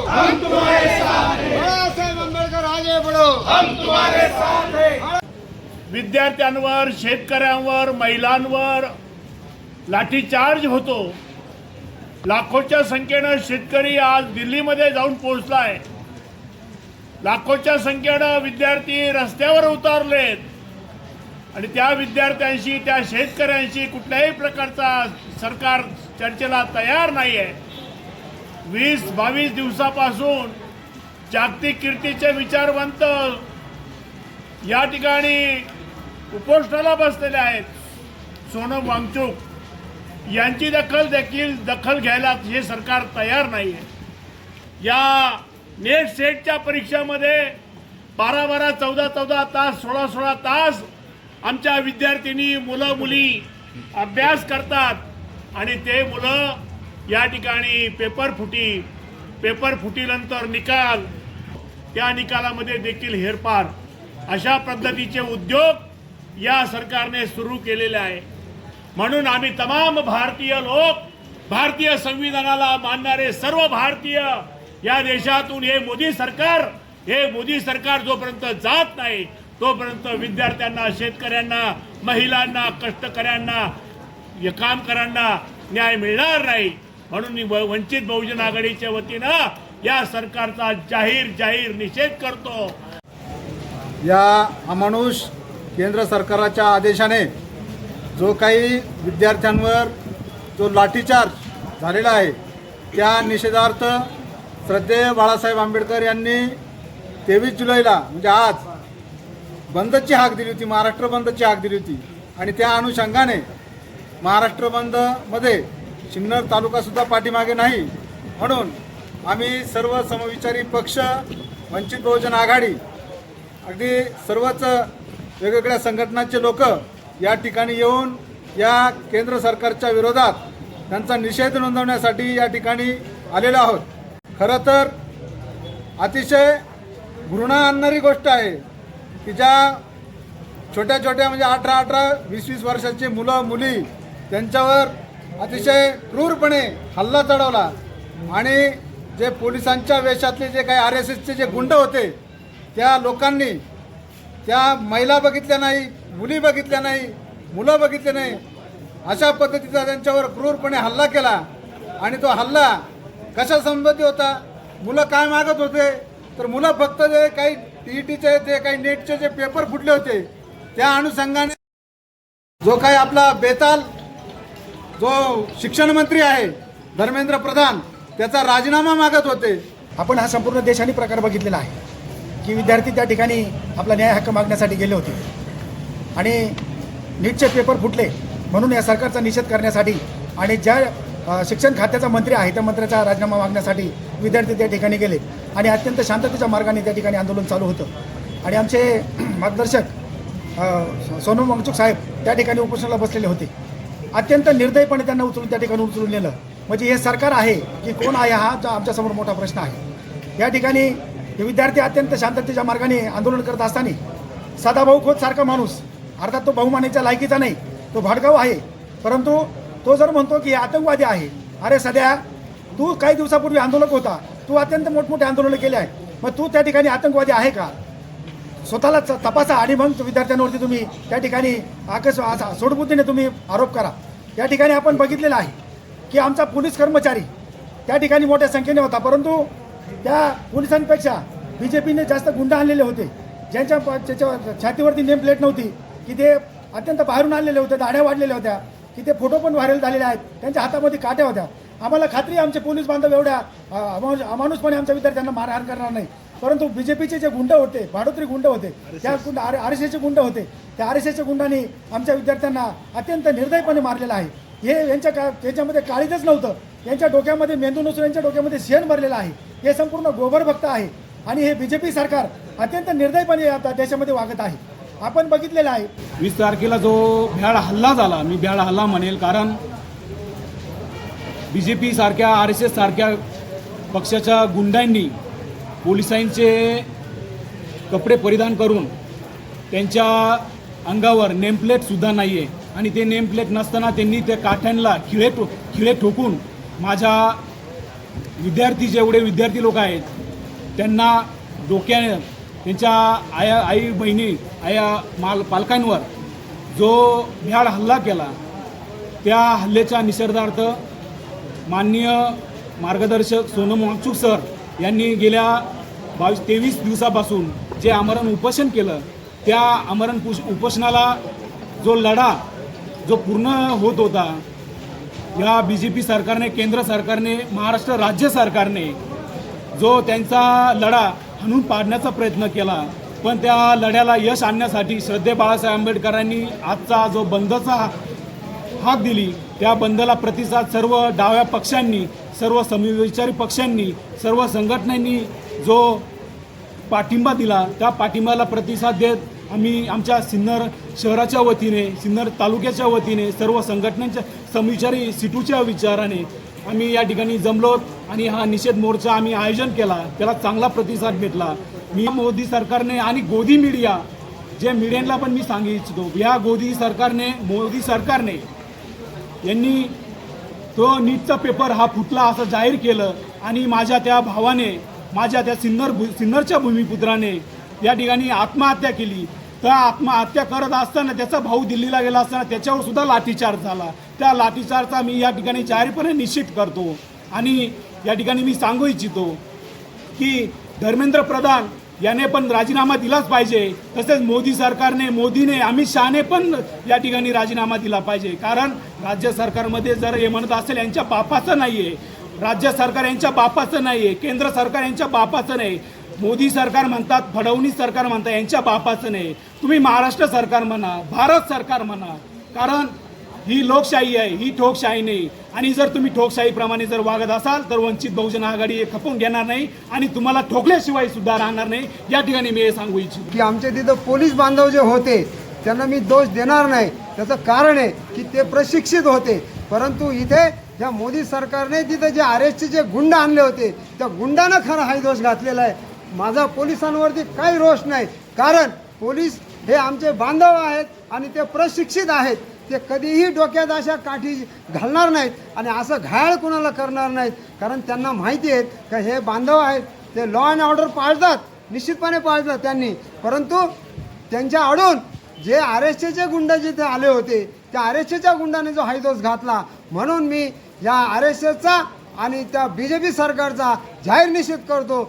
हम तुम्हारे साथ हैं। बाळा साहेब आंबेडकर आगे बढ़ो, हम तुम्हारे साथ हैं। विद्यार्थ्यांवर, शेतकऱ्यांवर, महिलांवर लाठीचार्ज होतो। लाखोच्या संख्येनं शेतकरी आज दिल्लीमध्ये जाऊन पोहोचलाय। लाखोच्या संख्येनं विद्यार्थी रस्त्यावर उतरलेत आणि त्या विद्यार्थ्यांशी, त्या शेतकऱ्यांशी कुठल्याही प्रकारचा सरकार चर्चेला तयार नाही आहे। 20-22 दिवसापासून जागतिक कीर्तीचे विचारवंत या ठिकाणी उपोषणाला बसलेले आहेत। सोनम वांगचुक यांची दखल घ्यायला हे सरकार तयार नाही आहे। या नेट सेटच्या परीक्षामध्ये 12-12, 14-14 तास, 16-16 तास आमच्या विद्यार्थिनी, मुलं मुली अभ्यास करतात आणि ते मुलं या ठिकाणी पेपर फुटीनंतर निकाल, त्या निकालामध्ये देखील हेरफार, अशा पद्धतीचे उद्योग या सरकारने सुरू केलेले आहे। म्हणून आम्ही तमाम भारतीय लोक, भारतीय संविधानाला मानणारे सर्व भारतीय या देशातून हे मोदी सरकार जोपर्यंत जात नाही तोपर्यंत विद्यार्थ्यांना, शेतकऱ्यांना, महिलांना, कष्टकऱ्यांना, कामगारांना न्याय मिळणार नाही। म्हणून वंचित बहुजन आघाडीच्या वतीनं या सरकारचा जाहीर निषेध करतो। या अमानुष केंद्र सरकारच्या आदेशाने जो काही विद्यार्थ्यांवर जो लाठीचार्ज झालेला आहे त्या निषेधार्थ श्रद्धेय बाळासाहेब आंबेडकर यांनी 23 जुलैला म्हणजे आज बंदची हाक दिली होती, महाराष्ट्र बंदची हाक दिली होती। आणि त्या अनुषंगाने महाराष्ट्र बंदमध्ये सिन्नर तालुकासुद्धा पाठीमागे नाही, म्हणून आम्ही सर्व समविचारी पक्ष, वंचित बहुजन आघाडी, अगदी सर्वच वेगवेगळ्या संघटनांचे लोक या ठिकाणी येऊन या केंद्र सरकारच्या विरोधात त्यांचा निषेध नोंदवण्यासाठी या ठिकाणी आलेलो आहोत। खरं तर अतिशय घृणा आणणारी गोष्ट आहे की ज्या छोट्या म्हणजे 18, 20 वर्षाचे मुलं मुली त्यांच्यावर अतिशय क्रूरपणे हल्ला चढवला आणि जे पोलिसांच्या वेशातले जे काही RSSचे जे गुंड होते त्या लोकांनी त्या महिला बघितल्या नाही, मुली बघितल्या नाही, मुलं बघितले नाही, अशा पद्धतीचा त्यांच्यावर क्रूरपणे हल्ला केला। आणि तो हल्ला कशा संबंधी होता? मुलं काय मागत होते तर मुलं फक्त जे काही TETचे, जे काही नेटचे जे पेपर फुटले होते त्या अनुषंगाने जो काही आपला बेताल जो शिक्षण मंत्री आहे धर्मेंद्र प्रधान त्याचा राजीनामा मागत होते। आपण हा संपूर्ण देशाने प्रकार बघितलेला आहे की विद्यार्थी त्या ठिकाणी आपला न्याय हक्क मागण्यासाठी गेले होते आणि नीटचे पेपर फुटले म्हणून या सरकारचा निषेध करण्यासाठी आणि ज्या शिक्षण खात्याचा मंत्री आहे त्या मंत्र्याचा राजीनामा मागण्यासाठी विद्यार्थी त्या ठिकाणी गेले आणि अत्यंत शांततेच्या मार्गाने त्या ठिकाणी आंदोलन चालू होतं। आणि आमचे मार्गदर्शक सोनम वांगचुक साहेब त्या ठिकाणी उपोषणाला बसलेले होते। अत्यंत निर्दयपणे त्यांना त्या ठिकाणी उचलून नेलं। म्हणजे हे सरकार आहे की कोण आहे हा आमच्यासमोर मोठा प्रश्न आहे। या ठिकाणी हे विद्यार्थी अत्यंत शांततेच्या मार्गाने आंदोलन करत असताना सदाभाऊ खोत सारखा माणूस, अर्थात तो बहुमानाच्या लायकीचा नाही, तो भडकाऊ आहे, परंतु तो जर म्हणतो की आतंकवादी आहे, अरे सध्या तू काही दिवसापूर्वी आंदोलक होता, तू अत्यंत मोठमोठे आंदोलनं केले आहे, मग तू त्या ठिकाणी आतंकवादी आहे का? स्वतःला तपासा आणि मग विद्यार्थ्यांवरती तुम्ही त्या ठिकाणी सोडबुद्धीने तुम्ही आरोप करा। त्या ठिकाणी आपण बघितलेलं आहे की आमचा पोलीस कर्मचारी त्या ठिकाणी मोठ्या संख्येने होता, परंतु त्या पोलिसांपेक्षा BJPने जास्त गुंड आणलेले होते, ज्यांच्या छातीवरती नेम प्लेट नव्हती, की ते अत्यंत बाहेरून आणलेले होते, दाढ्या वाढलेल्या होत्या, की ते फोटो पण व्हायरल झालेले आहेत, त्यांच्या हातामध्ये काट्या होत्या। आम्हाला खात्री आमचे पोलीस बांधव एवढ्या अमानुषपणे आमच्या विद्यार्थ्यांना मारहाण करणार नाही, परंतु BJPचे जे गुंड होते, भाडोत्री गुंड होते, त्या RSSचे गुंड होते, त्या RSSच्या गुंडांनी आमच्या विद्यार्थ्यांना अत्यंत निर्दयपणे मारलेलं आहे। हे यांच्यामध्ये काळीजच नव्हतं, यांच्या डोक्यामध्ये मेंदू नसून यांच्या डोक्यामध्ये शेण भरलेलं आहे। हे संपूर्ण गोबर भक्त आहे आणि हे BJP सरकार अत्यंत निर्दयपणे आता देशामध्ये वागत आहे। आपण बघितलेलं आहे 20 तारखेला जो भ्याड हल्ला झाला, मी भ्याड हल्ला म्हणेल, कारण BJP सारख्या RSS सारख्या पक्षाच्या गुंडांनी पोलिसांचे कपडे परिधान करून त्यांच्या अंगावर नेमप्लेटसुद्धा नाही आहे आणि ते नेमप्लेट नसताना त्यांनी त्या काठ्यांना खिळे ठोकून माझ्या जेवढे विद्यार्थी लोक आहेत त्यांना डोक्याने त्यांच्या आई बहिणी पालकांवर जो भ्याड हल्ला केला त्या हल्ल्याच्या निषेधार्थ माननीय मार्गदर्शक सोनम वांगचूक सर यांनी गेल्या 23 दिवसापासून जे आमरण उपोषण केलं त्या आमरण उपोषणाला जो लढा जो पूर्ण होत होता या BJP सरकारने, केंद्र सरकारने, महाराष्ट्र राज्य सरकारने जो त्यांचा लढा हाणून पाडण्याचा प्रयत्न केला, पण त्या लढ्याला यश आणण्यासाठी श्रद्धे बाळासाहेब आंबेडकरांनी आजचा जो बंदचा हाक दिली त्या बंदला प्रतिसाद सर्व डाव्या पक्षांनी, सर्व समविचारी पक्षांनी, सर्व संघटनांनी जो पाठिंबा दिला त्या पाठिंब्याला प्रतिसाद देत आम्ही आमच्या सिन्नर शहराच्या वतीने, सिन्नर तालुक्याच्या वतीने सर्व संघटनांच्या समविचारी सिटूच्या विचाराने आम्ही या ठिकाणी जमलोत आणि हा निषेध मोर्चा आम्ही आयोजन केला. त्याला चांगला प्रतिसाद भेटला. मी मोदी सरकारने आणि गोदी मीडिया जे मीडियाला पण मी सांगू इच्छितो, या मोदी सरकारने यांनी तो नीटचा पेपर हा फुटला असं जाहीर केलं आणि माझ्या त्या भावाने, माझ्या त्या सिन्नरच्या भूमिपुत्राने या ठिकाणी आत्महत्या केली. त्या आत्महत्या करत असताना त्याचा भाऊ दिल्लीला गेला असताना त्याच्यावर सुद्धा लाठीचार्ज झाला. त्या लाठीचार्जचा मी या ठिकाणी जाहीरपणे निषेध करतो आणि या ठिकाणी मी सांगू इच्छितो की धर्मेंद्र प्रधान याने पण राजीनामा दिलाच पाहिजे. तसेच मोदीने, अमित शहाने पण या ठिकाणी राजीनामा दिला पाहिजे. कारण राज्य सरकारमध्ये जर हे म्हणत असेल यांच्या बापाचं नाही आहे, राज्य सरकार यांच्या बापाचं नाही आहे, केंद्र सरकार यांच्या बापाचं नाही, मोदी सरकार म्हणतात, फडणवीस सरकार म्हणतात यांच्या बापाचं नाही. तुम्ही महाराष्ट्र सरकार म्हणा, भारत सरकार म्हणा, कारण ही लोकशाही आहे, ही ठोकशाही नाही. आणि जर तुम्ही ठोकशाहीप्रमाणे जर वागत असाल तर वंचित बहुजन आघाडी हे खपवून घेणार नाही आणि तुम्हाला ठोकल्याशिवाय सुद्धा राहणार नाही. या ठिकाणी मी हे सांगू इच्छितो की आमच्या तिथं पोलीस बांधव जे होते त्यांना मी दोष देणार नाही. त्याचं कारण आहे की ते प्रशिक्षित होते, परंतु इथे ज्या मोदी सरकारने तिथं जे RSचे जे गुंड आणले होते त्या गुंडानं खरा हा दोष घातलेला आहे. माझा पोलिसांवरती काही रोष नाही, कारण पोलीस हे आमचे बांधव आहेत आणि ते प्रशिक्षित आहेत. ते कधीही डोक्यात अशा काठी घालणार नाहीत आणि असं घायल कुणाला करणार नाहीत, कारण त्यांना माहिती आहे का हे बांधव आहेत, ते लॉ अँड ऑर्डर पाळतात, निश्चितपणे पाळतात त्यांनी. परंतु त्यांच्या आडून जे RSचे जे गुंड जिथे आले होते त्या RSच्या गुंडाने जो हायदोस घातला, म्हणून मी या RSचा आणि त्या BJP सरकारचा जाहीर निषेध करतो.